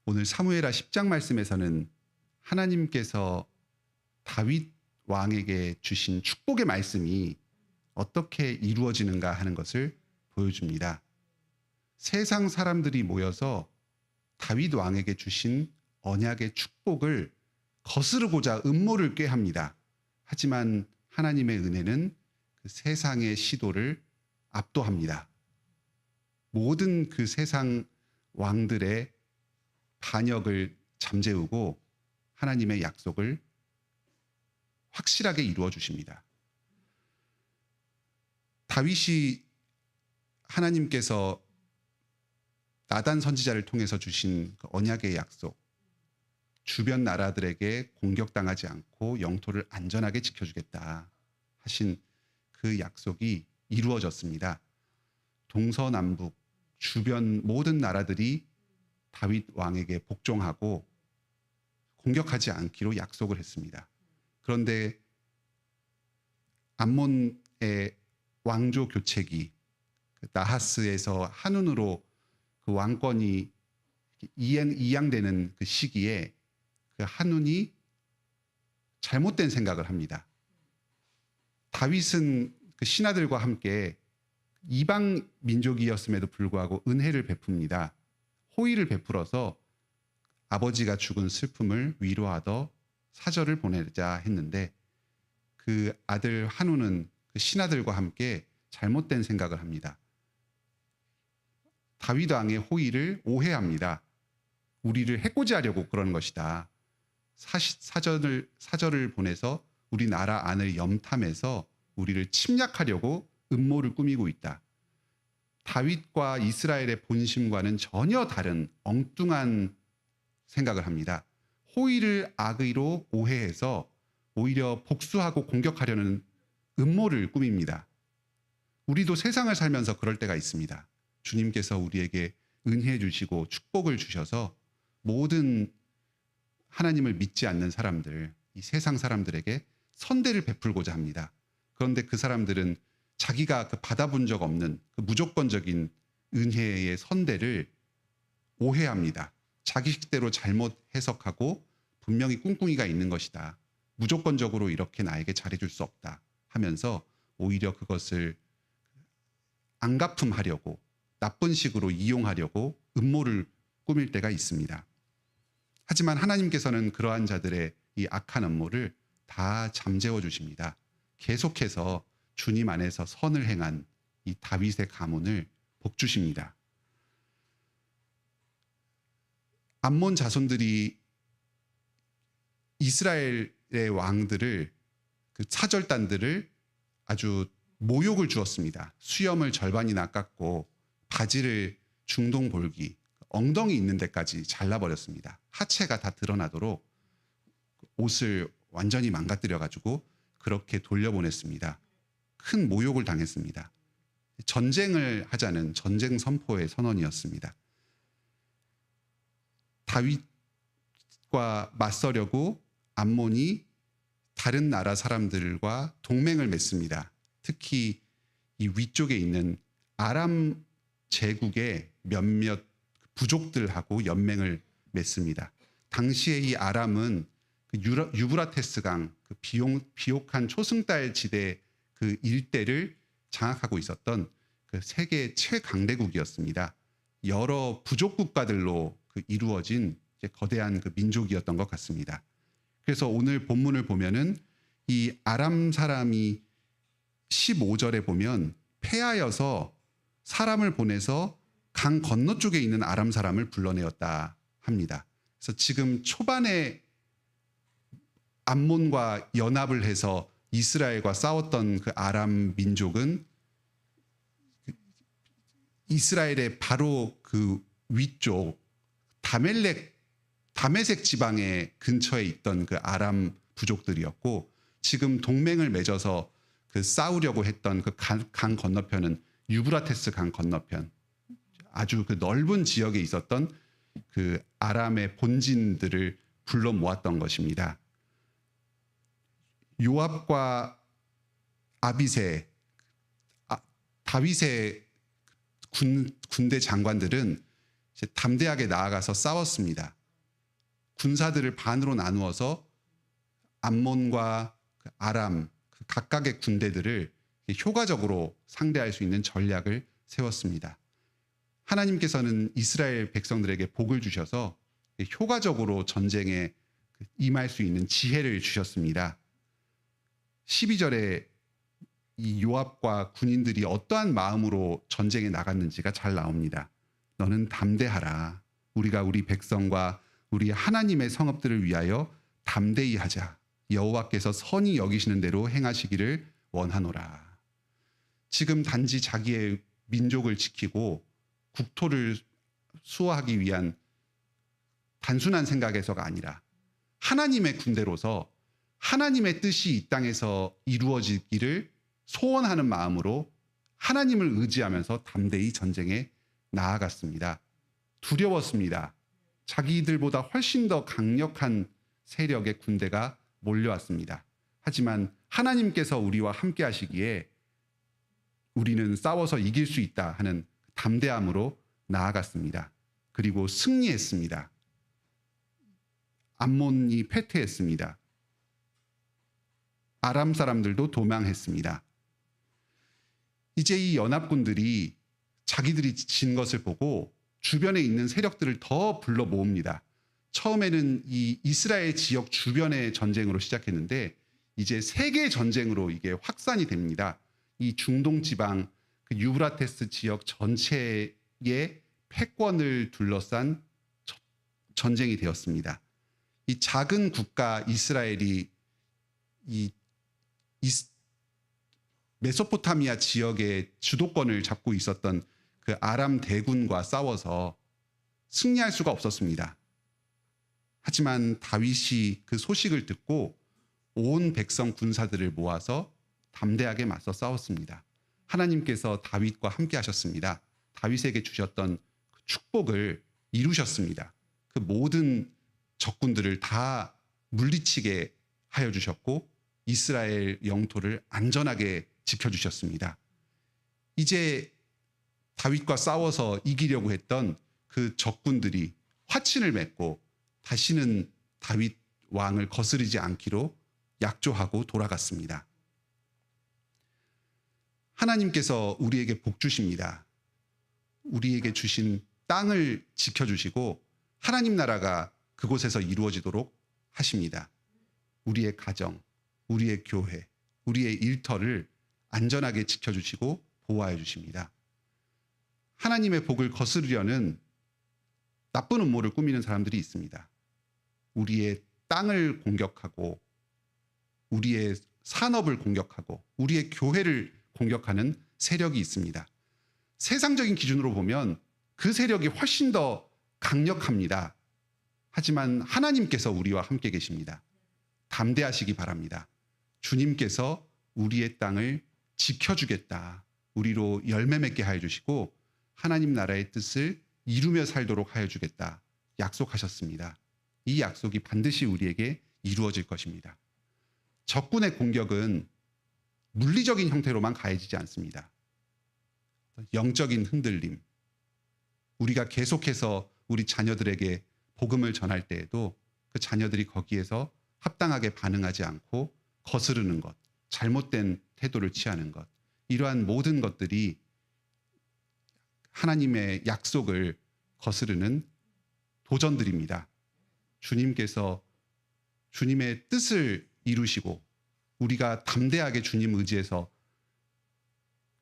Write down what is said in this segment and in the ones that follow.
오늘 사무엘하 10장 말씀에서는 하나님께서 다윗 왕에게 주신 축복의 말씀이 어떻게 이루어지는가 하는 것을 보여줍니다. 세상 사람들이 모여서 다윗 왕에게 주신 언약의 축복을 거스르고자 음모를 꾀합니다. 하지만 하나님의 은혜는 그 세상의 시도를 압도합니다. 모든 그 세상 왕들의 반역을 잠재우고 하나님의 약속을 확실하게 이루어 주십니다. 다윗이 하나님께서 나단 선지자를 통해서 주신 그 언약의 약속, 주변 나라들에게 공격당하지 않고 영토를 안전하게 지켜주겠다 하신 그 약속이 이루어졌습니다. 동서남북 주변 모든 나라들이 다윗 왕에게 복종하고 공격하지 않기로 약속을 했습니다. 그런데 암몬의 왕조 교체기 나하스에서 한운으로 그 왕권이 이양되는 그 시기에 그 한운이 잘못된 생각을 합니다. 다윗은 그 신하들과 함께 이방 민족이었음에도 불구하고 은혜를 베풉니다. 호의를 베풀어서 아버지가 죽은 슬픔을 위로하더 사절을 보내자 했는데 그 아들 한우는 그 신하들과 함께 잘못된 생각을 합니다. 다윗 왕의 호의를 오해합니다. 우리를 해코지하려고 그러는 것이다. 사절을 보내서 우리 나라 안을 염탐해서 우리를 침략하려고 음모를 꾸미고 있다. 다윗과 이스라엘의 본심과는 전혀 다른 엉뚱한 생각을 합니다. 호의를 악의로 오해해서 오히려 복수하고 공격하려는 음모를 꾸밉니다. 우리도 세상을 살면서 그럴 때가 있습니다. 주님께서 우리에게 은혜 주시고 축복을 주셔서 모든 하나님을 믿지 않는 사람들, 이 세상 사람들에게 선대를 베풀고자 합니다. 그런데 그 사람들은 자기가 그 받아본 적 없는 그 무조건적인 은혜의 선대를 오해합니다. 자기 식대로 잘못 해석하고 분명히 꿍꿍이가 있는 것이다. 무조건적으로 이렇게 나에게 잘해줄 수 없다 하면서 오히려 그것을 안갚음하려고 나쁜 식으로 이용하려고 음모를 꾸밀 때가 있습니다. 하지만 하나님께서는 그러한 자들의 이 악한 음모를 다 잠재워 주십니다. 계속해서 주님 안에서 선을 행한 이 다윗의 가문을 복주십니다. 암몬 자손들이 이스라엘의 왕들을 그 사절단들을 아주 모욕을 주었습니다. 수염을 절반이나 깎고 바지를 중동 볼기, 엉덩이 있는 데까지 잘라버렸습니다. 하체가 다 드러나도록 옷을 완전히 망가뜨려가지고 그렇게 돌려보냈습니다. 큰 모욕을 당했습니다. 전쟁을 하자는 전쟁 선포의 선언이었습니다. 다윗과 맞서려고 암몬이 다른 나라 사람들과 동맹을 맺습니다. 특히 이 위쪽에 있는 아람 제국의 몇몇 부족들하고 연맹을 맺습니다. 당시에 이 아람은 그 유브라테스 강, 그 비옥한 초승달 지대 그 일대를 장악하고 있었던 그 세계 최강대국이었습니다. 여러 부족 국가들로 그 이루어진 이제 거대한 그 민족이었던 것 같습니다. 그래서 오늘 본문을 보면은 이 아람 사람이 15절에 보면 패하여서 사람을 보내서 강 건너쪽에 있는 아람 사람을 불러내었다 합니다. 그래서 지금 초반에 암몬과 연합을 해서 이스라엘과 싸웠던 그 아람 민족은 이스라엘의 바로 그 위쪽 다메섹 지방의 근처에 있던 그 아람 부족들이었고 지금 동맹을 맺어서 그 싸우려고 했던 그 강 건너편은 유브라테스 강 건너편 아주 그 넓은 지역에 있었던 그 아람의 본진들을 불러 모았던 것입니다. 요압과 아비새, 다윗의 군대 장관들은 이제 담대하게 나아가서 싸웠습니다. 군사들을 반으로 나누어서 암몬과 아람 각각의 군대들을 효과적으로 상대할 수 있는 전략을 세웠습니다. 하나님께서는 이스라엘 백성들에게 복을 주셔서 효과적으로 전쟁에 임할 수 있는 지혜를 주셨습니다. 12절에 이 요압과 군인들이 어떠한 마음으로 전쟁에 나갔는지가 잘 나옵니다. 너는 담대하라. 우리가 우리 백성과 우리 하나님의 성읍들을 위하여 담대히 하자. 여호와께서 선히 여기시는 대로 행하시기를 원하노라. 지금 단지 자기의 민족을 지키고 국토를 수호하기 위한 단순한 생각에서가 아니라 하나님의 군대로서 하나님의 뜻이 이 땅에서 이루어지기를 소원하는 마음으로 하나님을 의지하면서 담대히 전쟁에 나아갔습니다. 두려웠습니다. 자기들보다 훨씬 더 강력한 세력의 군대가 몰려왔습니다. 하지만 하나님께서 우리와 함께 하시기에 우리는 싸워서 이길 수 있다 하는 담대함으로 나아갔습니다. 그리고 승리했습니다. 암몬이 패퇴했습니다. 아람 사람들도 도망했습니다. 이제 이 연합군들이 자기들이 진 것을 보고 주변에 있는 세력들을 더 불러 모읍니다. 처음에는 이 이스라엘 지역 주변의 전쟁으로 시작했는데 이제 세계 전쟁으로 이게 확산이 됩니다. 이 중동 지방 그 유브라테스 지역 전체의 패권을 둘러싼 전쟁이 되었습니다. 이 작은 국가 이스라엘이 이 메소포타미아 지역의 주도권을 잡고 있었던 그 아람 대군과 싸워서 승리할 수가 없었습니다. 하지만 다윗이 그 소식을 듣고 온 백성 군사들을 모아서 담대하게 맞서 싸웠습니다. 하나님께서 다윗과 함께 하셨습니다. 다윗에게 주셨던 그 축복을 이루셨습니다. 그 모든 적군들을 다 물리치게 하여 주셨고 이스라엘 영토를 안전하게 지켜주셨습니다. 이제 다윗과 싸워서 이기려고 했던 그 적군들이 화친을 맺고 다시는 다윗 왕을 거스르지 않기로 약조하고 돌아갔습니다. 하나님께서 우리에게 복 주십니다. 우리에게 주신 땅을 지켜주시고 하나님 나라가 그곳에서 이루어지도록 하십니다. 우리의 가정, 우리의 교회, 우리의 일터를 안전하게 지켜주시고 보호하여 주십니다. 하나님의 복을 거스르려는 나쁜 음모를 꾸미는 사람들이 있습니다. 우리의 땅을 공격하고 우리의 산업을 공격하고 우리의 교회를 공격하는 세력이 있습니다. 세상적인 기준으로 보면 그 세력이 훨씬 더 강력합니다. 하지만 하나님께서 우리와 함께 계십니다. 담대하시기 바랍니다. 주님께서 우리의 땅을 지켜주겠다. 우리로 열매 맺게 하여 주시고 하나님 나라의 뜻을 이루며 살도록 하여 주겠다. 약속하셨습니다. 이 약속이 반드시 우리에게 이루어질 것입니다. 적군의 공격은 물리적인 형태로만 가해지지 않습니다. 영적인 흔들림, 우리가 계속해서 우리 자녀들에게 복음을 전할 때에도 그 자녀들이 거기에서 합당하게 반응하지 않고 거스르는 것, 잘못된 태도를 취하는 것, 이러한 모든 것들이 하나님의 약속을 거스르는 도전들입니다. 주님께서 주님의 뜻을 이루시고 우리가 담대하게 주님 의지해서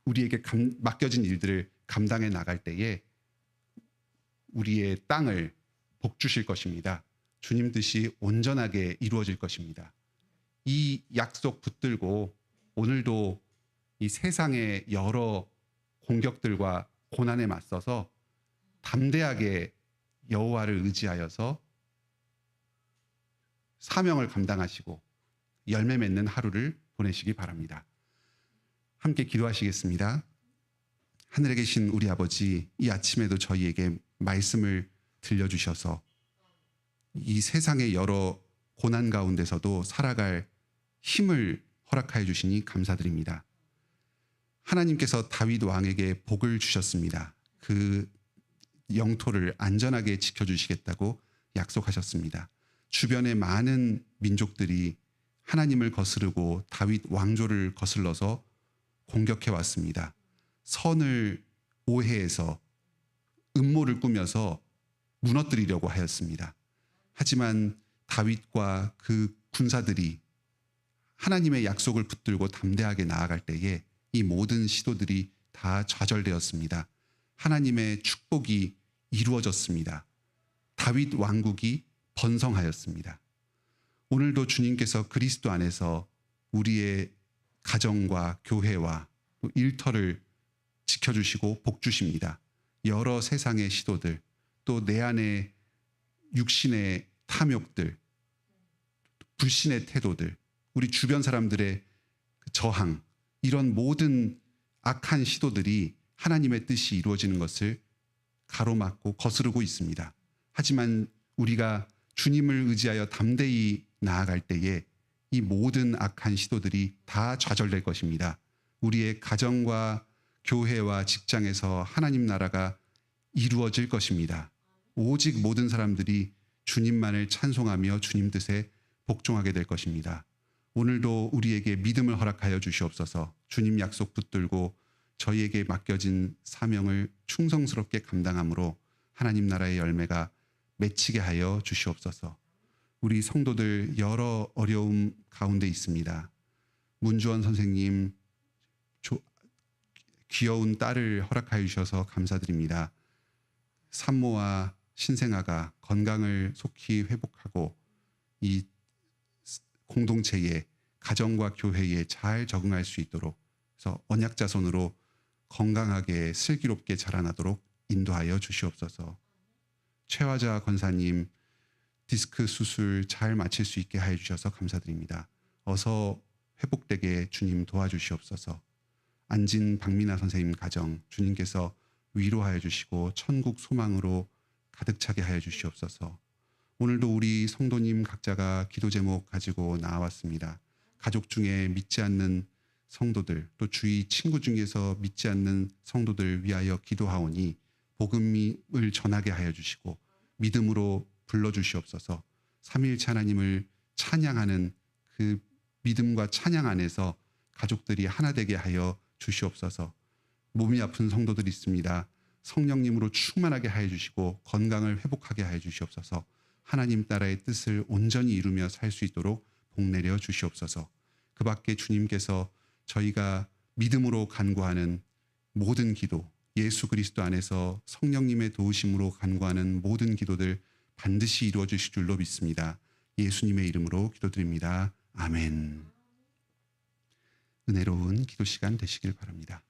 우리에게 맡겨진 일들을 감당해 나갈 때에 우리의 땅을 복 주실 것입니다. 주님 뜻이 온전하게 이루어질 것입니다. 이 약속 붙들고 오늘도 이 세상의 여러 공격들과 고난에 맞서서 담대하게 여호와를 의지하여서 사명을 감당하시고 열매 맺는 하루를 보내시기 바랍니다. 함께 기도하시겠습니다. 하늘에 계신 우리 아버지, 이 아침에도 저희에게 말씀을 들려주셔서 이 세상의 여러 고난 가운데서도 살아갈 힘을 허락하여 주시니 감사드립니다. 하나님께서 다윗 왕에게 복을 주셨습니다. 그 영토를 안전하게 지켜주시겠다고 약속하셨습니다. 주변의 많은 민족들이 하나님을 거스르고 다윗 왕조를 거슬러서 공격해 왔습니다. 선을 오해해서 음모를 꾸며서 무너뜨리려고 하였습니다. 하지만 다윗과 그 군사들이 하나님의 약속을 붙들고 담대하게 나아갈 때에 이 모든 시도들이 다 좌절되었습니다. 하나님의 축복이 이루어졌습니다. 다윗 왕국이 번성하였습니다. 오늘도 주님께서 그리스도 안에서 우리의 가정과 교회와 일터를 지켜주시고 복주십니다. 여러 세상의 시도들, 또 내 안에 육신의 탐욕들, 불신의 태도들, 우리 주변 사람들의 저항, 이런 모든 악한 시도들이 하나님의 뜻이 이루어지는 것을 가로막고 거스르고 있습니다. 하지만 우리가 주님을 의지하여 담대히 나아갈 때에 이 모든 악한 시도들이 다 좌절될 것입니다. 우리의 가정과 교회와 직장에서 하나님 나라가 이루어질 것입니다. 오직 모든 사람들이 주님만을 찬송하며 주님 뜻에 복종하게 될 것입니다. 오늘도 우리에게 믿음을 허락하여 주시옵소서. 주님 약속 붙들고 저희에게 맡겨진 사명을 충성스럽게 감당함으로 하나님 나라의 열매가 맺히게 하여 주시옵소서. 우리 성도들 여러 어려움 가운데 있습니다. 문주원 선생님 귀여운 딸을 허락하여 주셔서 감사드립니다. 산모와 신생아가 건강을 속히 회복하고 이 공동체에, 가정과 교회에 잘 적응할 수 있도록, 그래서 언약자손으로 건강하게 슬기롭게 자라나도록 인도하여 주시옵소서. 최화자 권사님 디스크 수술 잘 마칠 수 있게 하여 주셔서 감사드립니다. 어서 회복되게 주님 도와주시옵소서. 안진 박미나 선생님 가정 주님께서 위로하여 주시고 천국 소망으로 가득 차게 하여 주시옵소서. 오늘도 우리 성도님 각자가 기도 제목 가지고 나왔습니다. 가족 중에 믿지 않는 성도들, 또 주위 친구 중에서 믿지 않는 성도들 위하여 기도하오니 복음을 전하게 하여 주시고 믿음으로 불러주시옵소서. 삼위일체 하나님을 찬양하는 그 믿음과 찬양 안에서 가족들이 하나 되게 하여 주시옵소서. 몸이 아픈 성도들이 있습니다. 성령님으로 충만하게 하여 주시고 건강을 회복하게 하여 주시옵소서. 하나님 나라의 뜻을 온전히 이루며 살 수 있도록 복내려 주시옵소서. 그 밖에 주님께서 저희가 믿음으로 간구하는 모든 기도, 예수 그리스도 안에서 성령님의 도우심으로 간구하는 모든 기도들 반드시 이루어 주실 줄로 믿습니다. 예수님의 이름으로 기도드립니다. 아멘. 은혜로운 기도 시간 되시길 바랍니다.